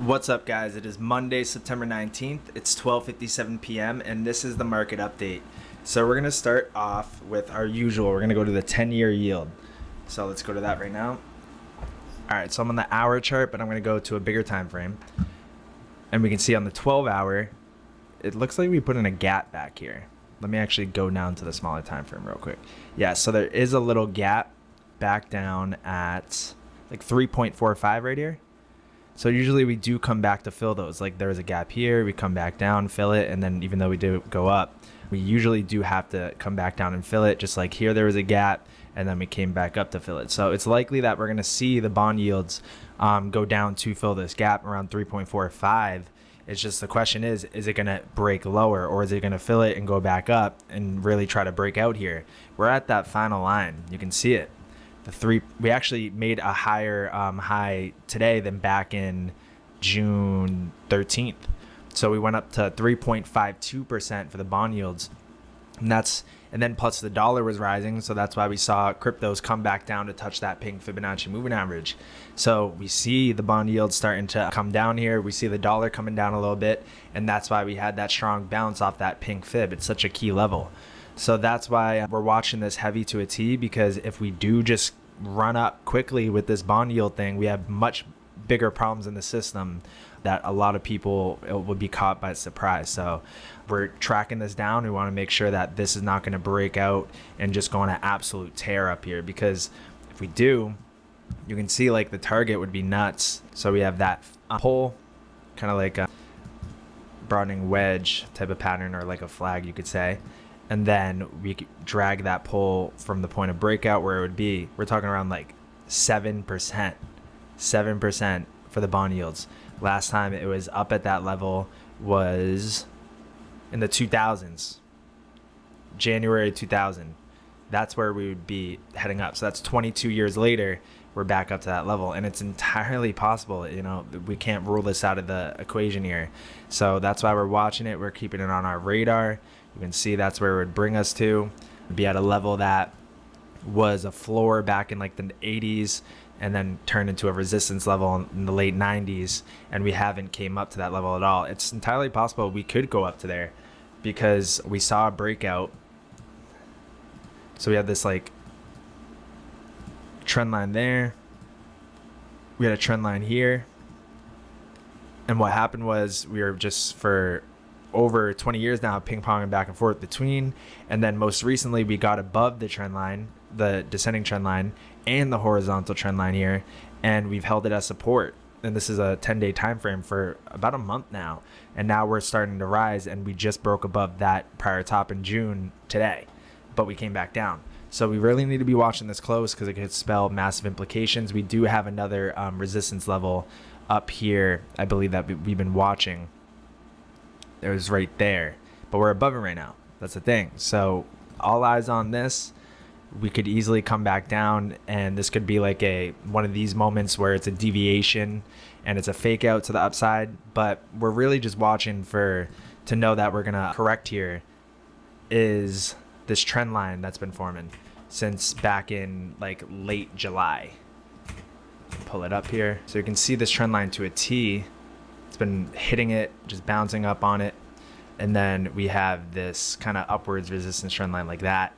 What's up, guys? It is Monday, September 19th. It's 12:57 p.m. and this is the market update. So we're going to start off with our usual. We're going to go to the 10-year yield. So let's go to that right now. All right, so I'm on the hour chart, but I'm going to go to a bigger time frame. And we can see on the 12-hour, it looks like we put in a gap back here. Let me actually go down to the smaller time frame real quick. Yeah, so there is a little gap back down at like 3.45 right here. So usually we do come back to fill those. Like there was a gap here, we come back down, fill it, and then even though we do go up, we usually do have to come back down and fill it. Just like here, there was a gap, and then we came back up to fill it. So it's likely that we're going to see the bond yields go down to fill this gap around 3.45. It's just the question is it going to break lower, or is it going to fill it and go back up and really try to break out here? We're at that final line. You can see it. We actually made a higher high today than back in June 13th. So we went up to 3.52% for the bond yields. And then plus the dollar was rising. So that's why we saw cryptos come back down to touch that pink Fibonacci moving average. So we see the bond yields starting to come down here. We see the dollar coming down a little bit. And that's why we had that strong bounce off that pink fib. It's such a key level. So that's why we're watching this heavy to a T, because if we do just run up quickly with this bond yield thing, we have much bigger problems in the system that a lot of people would be caught by surprise. So we're tracking this down. We want to make sure that this is not going to break out and just go on an absolute tear up here, because if we do, you can see like the target would be nuts. So we have that pull, kind of like a broadening wedge type of pattern, or like a flag, you could say. And then we drag that pull from the point of breakout where it would be. We're talking around like 7%. 7% for the bond yields. Last time it was up at that level was in the 2000s. January 2000. That's where we would be heading up. So that's 22 years later, we're back up to that level. And it's entirely possible, we can't rule this out of the equation here. So that's why we're watching it. We're keeping it on our radar. You can see that's where it would bring us to. Be at a level that was a floor back in like the 80s and then turned into a resistance level in the late 90s, and we haven't came up to that level at all. It's entirely possible we could go up to there because we saw a breakout. So we had this like trend line there. We had a trend line here. And what happened was we were just for over 20 years now ping-ponging back and forth between, and then most recently we got above the trend line, the descending trend line, and the horizontal trend line here, and we've held it as support. And this is a 10-day time frame for about a month now, and now we're starting to rise, and we just broke above that prior top in June today, but we came back down. So we really need to be watching this close, because it could spell massive implications. We do have another resistance level up here, I believe, that we've been watching. It was right there, but we're above it right now. That's the thing. So all eyes on this. We could easily come back down, and this could be like one of these moments where it's a deviation and it's a fake out to the upside. But we're really just watching to know that we're gonna correct here. Is this trend line that's been forming since back in like late July. Pull it up here so you can see this trend line to a T. It's been hitting it, just bouncing up on it, and then we have this kind of upwards resistance trend line like that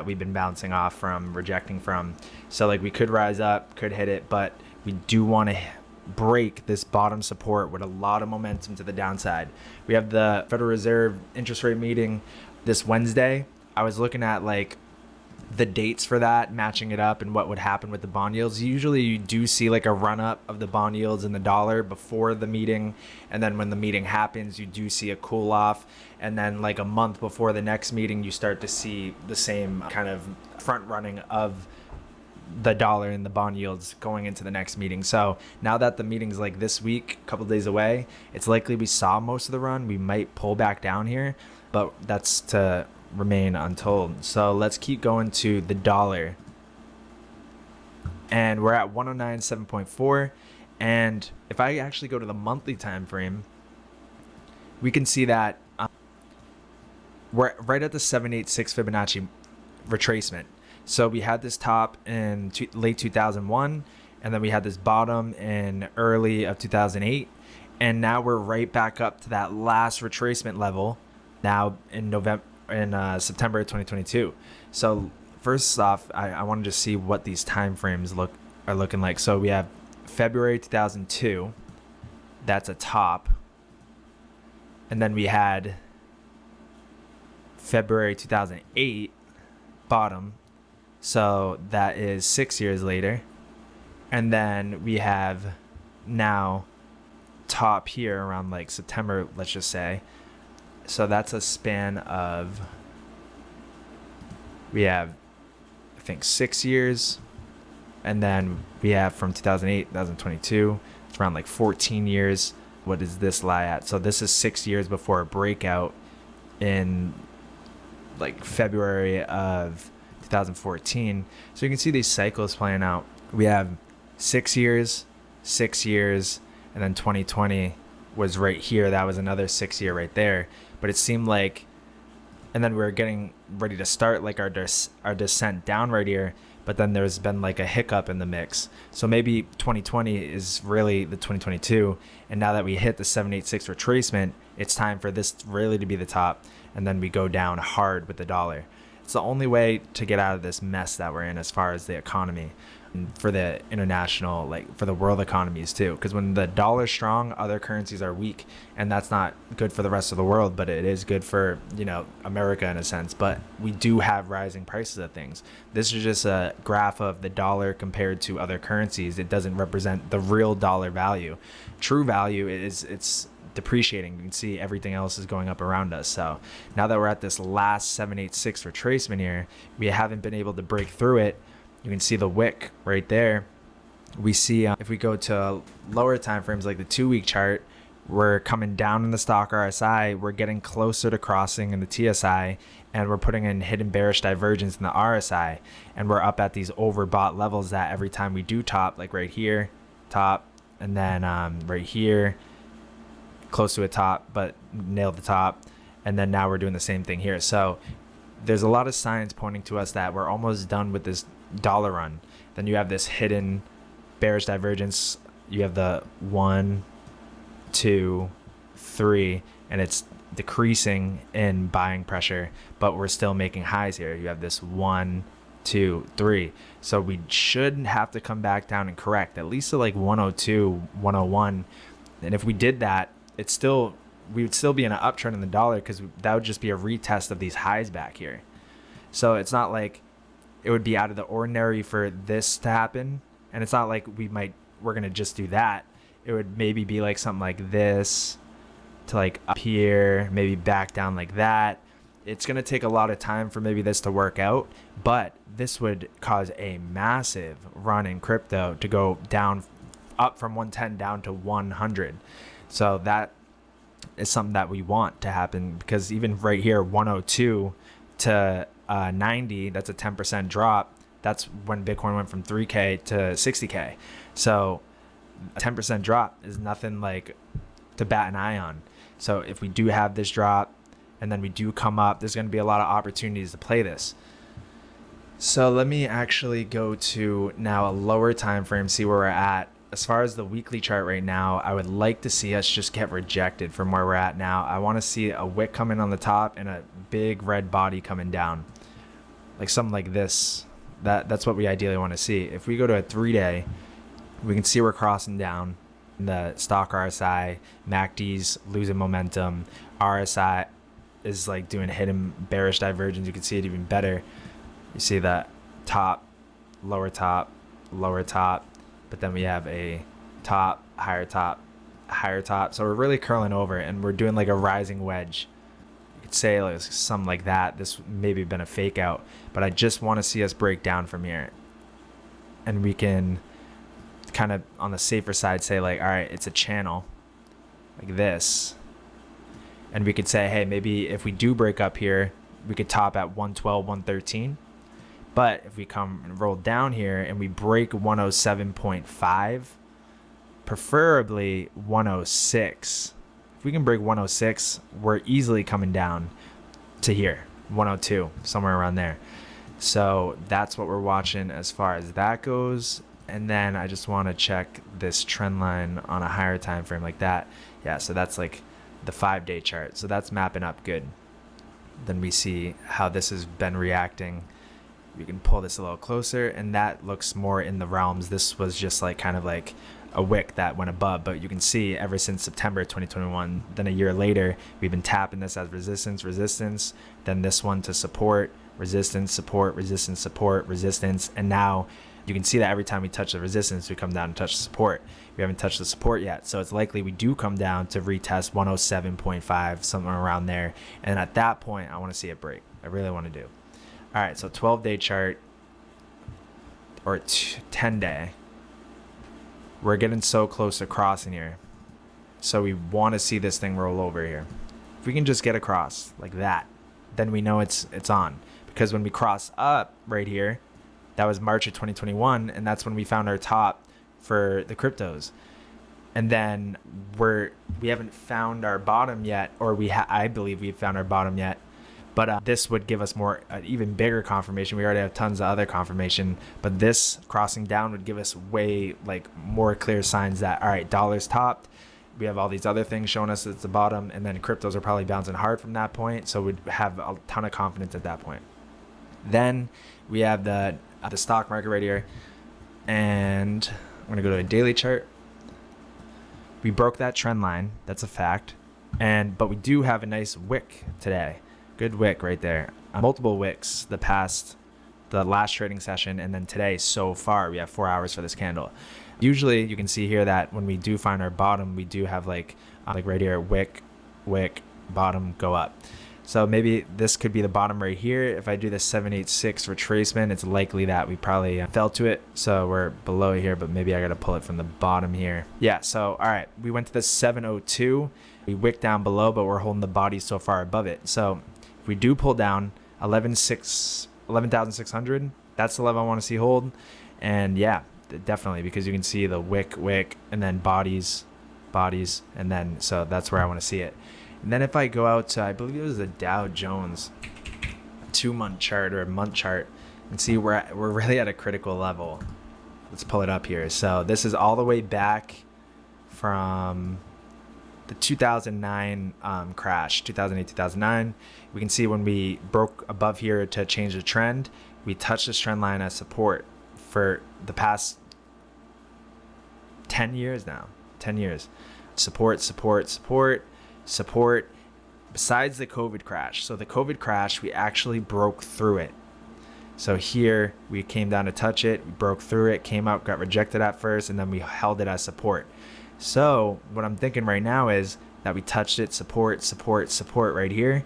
we've been bouncing off from, rejecting from. So like we could rise up, could hit it, but we do want to break this bottom support with a lot of momentum to the downside. We have the Federal Reserve interest rate meeting this Wednesday. I was looking at like the dates for that, matching it up and what would happen with the bond yields. Usually you do see like a run up of the bond yields and the dollar before the meeting, and then when the meeting happens you do see a cool off, and then like a month before the next meeting you start to see the same kind of front running of the dollar and the bond yields going into the next meeting. So now that the meeting's like this week, a couple days away, it's likely we saw most of the run. We might pull back down here, but that's to remain untold. So let's keep going to the dollar, and we're at 109.7.4. And if I actually go to the monthly time frame, we can see that we're right at the 786 Fibonacci retracement. So we had this top in late 2001, and then we had this bottom in early of 2008, And now we're right back up to that last retracement level now in September of 2022. So first off, I want to just see what these time frames are looking like. So we have February 2002, that's a top, and then we had February 2008 bottom, so that is 6 years later, and then we have now top here around like September, let's just say. So that's a span of, we have I think 6 years, and then we have from 2008 2022, it's around like 14 years. What does this lie at? So this is 6 years before a breakout in like February of 2014. So you can see these cycles playing out. We have 6 years, 6 years, and then 2020 was right here. That was another 6 year right there. But it seemed like, and then we were getting ready to start like our descent down right here. But then there's been like a hiccup in the mix. So maybe 2020 is really the 2022. And now that we hit the 786 retracement, it's time for this really to be the top. And then we go down hard with the dollar. It's the only way to get out of this mess that we're in as far as the economy, and for the international, like for the world economies too. Because when the dollar's strong, other currencies are weak, and that's not good for the rest of the world, but it is good for, you know, America in a sense. But we do have rising prices of things. This is just a graph of the dollar compared to other currencies. It doesn't represent the real dollar value. True value is it's depreciating. You can see everything else is going up around us. So now that we're at this last 786 retracement here, we haven't been able to break through it. You can see the wick right there. We see if we go to lower time frames like the 2-week chart, we're coming down in the stock RSI, we're getting closer to crossing in the TSI, and we're putting in hidden bearish divergence in the RSI, and we're up at these overbought levels that every time we do top, like right here, top, and then right here, close to a top, but nailed the top, and then now we're doing the same thing here. So there's a lot of signs pointing to us that we're almost done with this dollar run. Then you have this hidden bearish divergence. You have the 1, 2, 3, and it's decreasing in buying pressure, but we're still making highs here. You have this 1, 2, 3. So we should have to come back down and correct at least to like 102, 101. And if we did that, we would still be in an uptrend in the dollar, because that would just be a retest of these highs back here. So it's not like it would be out of the ordinary for this to happen, and it's not like we're gonna just do that. It would maybe be like something like this to like up here, maybe back down like that. It's gonna take a lot of time for maybe this to work out, but this would cause a massive run in crypto to go down, up from 110 down to 100. So that is something that we want to happen, because even right here, 102 to 90, that's a 10% drop. That's when Bitcoin went from 3K to 60K. So a 10% drop is nothing like to bat an eye on. So if we do have this drop and then we do come up, there's going to be a lot of opportunities to play this. So let me actually go to now a lower time frame, see where we're at. As far as the weekly chart right now, I would like to see us just get rejected from where we're at now. I want to see a wick coming on the top and a big red body coming down, like something like this. That's what we ideally want to see. If we go to a 3-day, we can see we're crossing down. The stock RSI, MACD's losing momentum. RSI is like doing hidden bearish divergence. You can see it even better. You see that top, lower top, lower top. But then we have a top, higher top, higher top. So we're really curling over, and we're doing like a rising wedge. You could say like something like that. This maybe been a fake out, but I just want to see us break down from here. And we can kind of on the safer side say like, all right, it's a channel like this. And we could say, hey, maybe if we do break up here, we could top at 112, 113. But if we come and roll down here and we break 107.5, preferably 106. If we can break 106, we're easily coming down to here, 102, somewhere around there. So that's what we're watching as far as that goes. And then I just want to check this trend line on a higher time frame like that. Yeah, so that's like the 5-day chart. So that's mapping up good. Then we see how this has been reacting. We can pull this a little closer, and that looks more in the realms. This was just like kind of like a wick that went above, but you can see ever since September 2021, then a year later, we've been tapping this as resistance, resistance, then this one to support, resistance, support, resistance, support, resistance, and now you can see that every time we touch the resistance, we come down and touch the support. We haven't touched the support yet, so it's likely we do come down to retest 107.5, somewhere around there, and at that point, I want to see it break. I really want to do. All right, so 12-day chart or 10-day. We're getting so close to crossing here. So we want to see this thing roll over here. If we can just get across like that, then we know it's on. Because when we cross up right here, that was March of 2021, and that's when we found our top for the cryptos. And then we haven't found our bottom yet, or I believe we've found our bottom yet. But this would give us even bigger confirmation. We already have tons of other confirmation, but this crossing down would give us way more clear signs that, all right, dollar's topped. We have all these other things showing us it's the bottom, and then cryptos are probably bouncing hard from that point. So we'd have a ton of confidence at that point. Then we have the stock market right here, and I'm gonna go to a daily chart. We broke that trend line. That's a fact. But we do have a nice wick today. Good wick right there. Multiple wicks the last trading session, and then today so far we have 4 hours for this candle. Usually you can see here that when we do find our bottom, we do have like right here, wick, bottom, go up. So maybe this could be the bottom right here. If I do the 786 retracement, it's likely that we probably fell to it. So we're below here, but maybe I got to pull it from the bottom here. Yeah, so all right, we went to the 702. We wicked down below, but we're holding the body so far above it. So if we do pull down 11,600, that's the level I want to see hold. And yeah, definitely, because you can see the wick, and then bodies, and then so that's where I want to see it. And then if I go out to, I believe it was the Dow Jones 2-month chart or a month chart, and see we're really at a critical level. Let's pull it up here. So this is all the way back from the 2009 crash, 2008, 2009. We can see when we broke above here to change the trend, we touched this trend line as support for the past 10 years now. 10 years. Support. Besides the COVID crash. So the COVID crash, we actually broke through it. So here we came down to touch it, we broke through it, came out, got rejected at first, and then we held it as support. So what I'm thinking right now is that we touched it, support right here.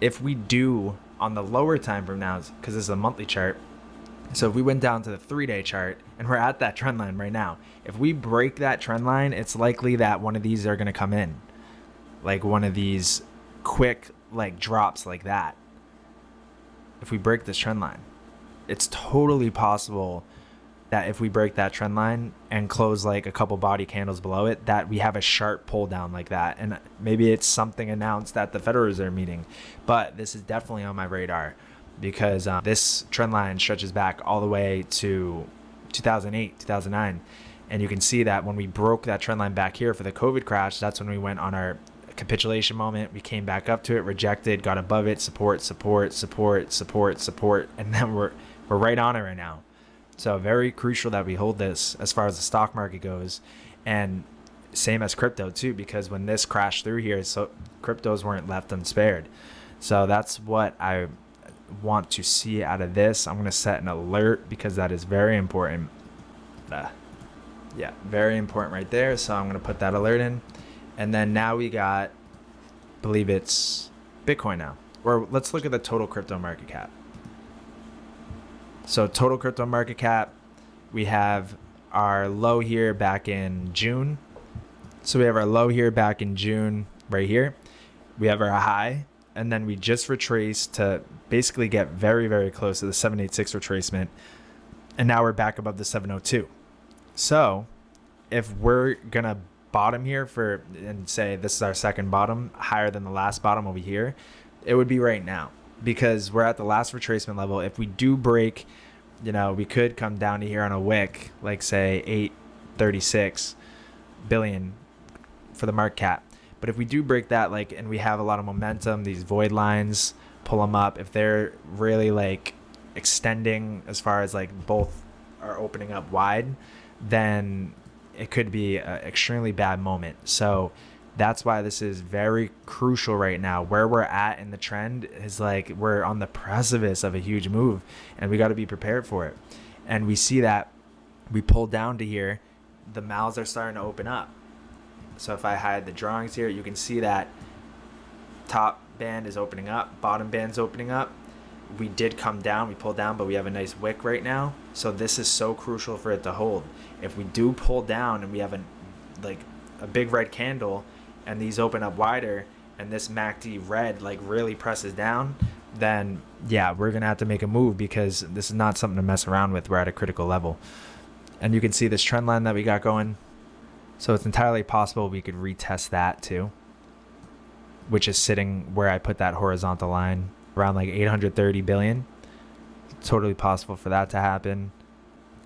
If we do on the lower time from now, because this is a monthly chart, so if we went down to the 3-day chart and we're at that trend line right now, if we break that trend line, it's likely that one of these are going to come in. Like one of these quick drops like that. If we break this trend line, it's totally possible that if we break that trend line and close like a couple body candles below it, that we have a sharp pull down like that. And maybe it's something announced at the Federal Reserve meeting, but this is definitely on my radar because this trend line stretches back all the way to 2008, 2009. And you can see that when we broke that trend line back here for the COVID crash, that's when we went on our capitulation moment. We came back up to it, rejected, got above it, support, and then we're right on it right now. So very crucial that we hold this as far as the stock market goes, and same as crypto too, because when this crashed through here, so cryptos weren't left unspared. So that's what I want to see out of this. I'm going to set an alert because that is very important. Yeah, very important right there. So I'm going to put that alert in. And then now we got, I believe it's Bitcoin now. Or let's look at the total crypto market cap. So total crypto market cap, we have our low here back in June. So we have our low here back in June right here. We have our high, and then we just retraced to basically get very, very close to the 786 retracement. And now we're back above the 702. So if we're going to bottom here and say this is our second bottom, higher than the last bottom over here, it would be right now, because we're at the last retracement level. If we do break you know, we could come down to here on a wick, like say 836 billion for the market cap. But if we do break that, like, and we have a lot of momentum, these void lines, pull them up. If they're really like extending as far as like both are opening up wide, then it could be an extremely bad moment. So that's why this is very crucial right now. Where we're at in the trend is like we're on the precipice of a huge move, and we got to be prepared for it. And we see that we pull down to here, the mouths are starting to open up. So if I hide the drawings here, you can see that top band is opening up, bottom band's opening up. We did come down, we pulled down, but we have a nice wick right now. So this is so crucial for it to hold. If we do pull down and we have a big red candle and these open up wider and this MACD red like really presses down, then yeah, we're gonna have to make a move, because this is not something to mess around with. We're at a critical level. And you can see this trend line that we got going. So it's entirely possible we could retest that too, which is sitting where I put that horizontal line around like 830 billion. Totally possible for that to happen.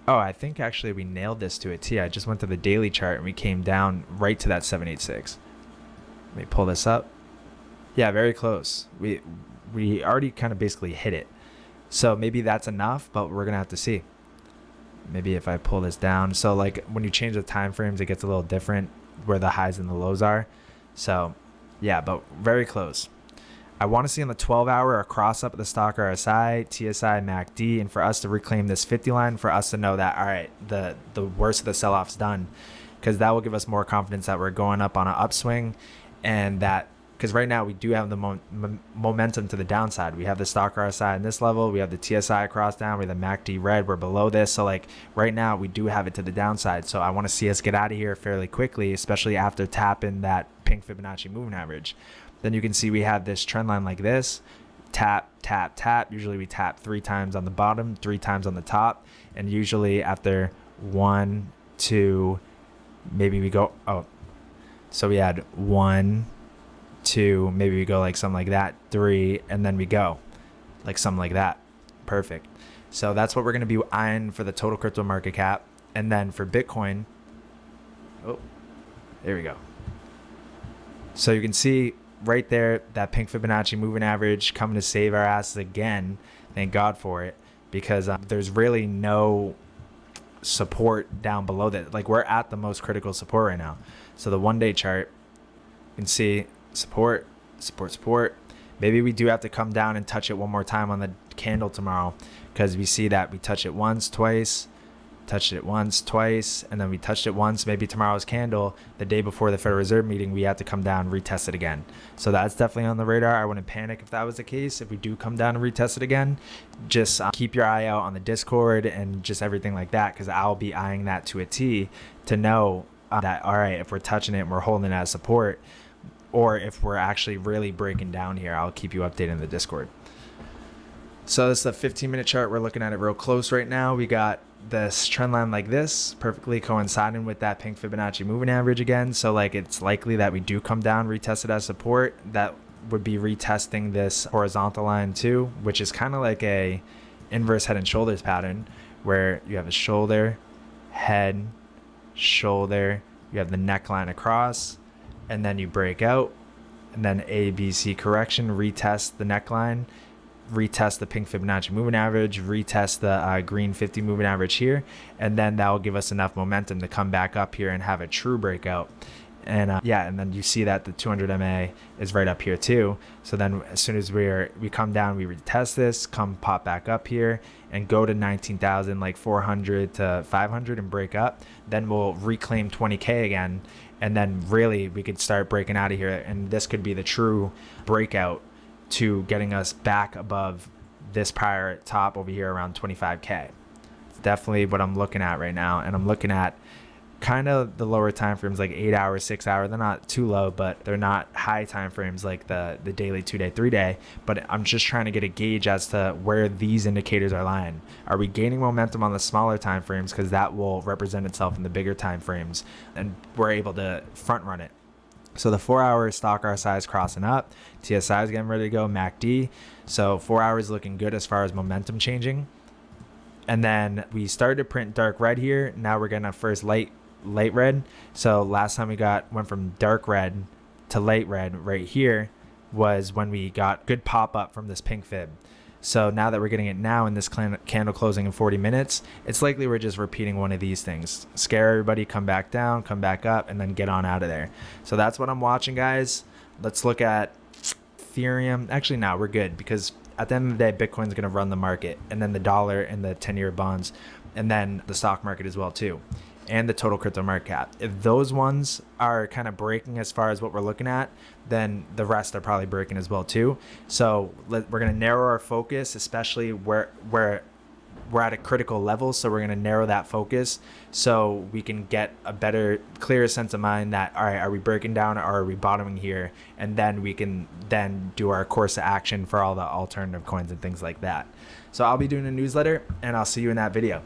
Oh, I think actually we nailed this to a T. I just went to the daily chart and we came down right to that 786. Let me pull this up. Yeah, very close. We already kind of basically hit it. So maybe that's enough, but we're gonna have to see. Maybe if I pull this down. So like when you change the time frames, it gets a little different where the highs and the lows are. So yeah, but very close. I want to see on the 12-hour a cross up at the stock RSI, TSI, MACD, and for us to reclaim this 50 line, for us to know that, all right, the worst of the sell-off's done, because that will give us more confidence that we're going up on an upswing, and that, because right now we do have the momentum to the downside. We have the stock RSI in this level, we have the TSI across down, we have the MACD red, we're below this. So like right now we do have it to the downside. So I want to see us get out of here fairly quickly, especially after tapping that pink Fibonacci moving average. Then you can see we have this trend line like this, tap, tap, tap. Usually we tap 3 times on the bottom, 3 times on the top. And usually after 1, 2, maybe we go, oh, so we had 1, 2, maybe we go like something like that, 3, and then we go like something like that. Perfect. So that's what we're going to be eyeing for the total crypto market cap. And then for Bitcoin, oh, there we go. So you can see right there, that pink Fibonacci moving average coming to save our asses again. Thank God for it, because there's really no support down below that. Like we're at the most critical support right now. So the 1-day chart, you can see support, support, support. Maybe we do have to come down and touch it one more time on the candle tomorrow, because we see that we touch it once, twice, touched it once, twice, and then we touched it once. Maybe tomorrow's candle, the day before the Federal Reserve meeting, we have to come down and retest it again. So that's definitely on the radar. I wouldn't panic if that was the case. If we do come down and retest it again, just keep your eye out on the Discord and just everything like that, because I'll be eyeing that to a T to know that, all right, if we're touching it and we're holding it as support, or if we're actually really breaking down here, I'll keep you updated in the Discord. So this is the 15-minute chart. We're looking at it real close right now. We got this trend line like this, perfectly coinciding with that pink Fibonacci moving average again. So like it's likely that we do come down, retest it as support. That would be retesting this horizontal line too, which is kind of like a inverse head and shoulders pattern, where you have a shoulder, head, shoulder, you have the neckline across, and then you break out, and then A, B, C correction, retest the neckline, retest the pink Fibonacci moving average, retest the green 50 moving average here, and then that will give us enough momentum to come back up here and have a true breakout. And yeah, and then you see that the 200 MA is right up here too. So then as soon as we come down, we retest this, come pop back up here and go to 19,000, like 400 to 500 and break up. Then we'll reclaim 20K again. And then really we could start breaking out of here. And this could be the true breakout to getting us back above this prior top over here around 25K. It's definitely what I'm looking at right now. And I'm looking at kind of the lower time frames, like 8 hours, 6 hours. They're not too low, but they're not high time frames like the daily, 2-day, 3-day. But I'm just trying to get a gauge as to where these indicators are lying. Are we gaining momentum on the smaller time frames, because that will represent itself in the bigger time frames, and we're able to front run it. So the 4-hour stock RSI is crossing up, TSI is getting ready to go, MACD. So 4 hours looking good as far as momentum changing. And then we started to print dark red here. Now we're gonna first light red. So last time we went from dark red to light red right here was when we got good pop up from this pink fib. So now that we're getting it now in this candle closing in 40 minutes, it's likely we're just repeating one of these things. Scare everybody, come back down, come back up, and then get on out of there. So that's what I'm watching, guys. Let's look at Ethereum. Actually, no, we're good, because at the end of the day, Bitcoin's going to run the market, and then the dollar and the 10-year bonds, and then the stock market as well too, and the total crypto market cap. If those ones are kind of breaking as far as what we're looking at, then the rest are probably breaking as well too. So we're going to narrow our focus, especially where we're at a critical level. So we're going to narrow that focus so we can get a better, clearer sense of mind that, all right, are we breaking down or are we bottoming here? And then we can then do our course of action for all the alternative coins and things like that. So I'll be doing a newsletter, and I'll see you in that video.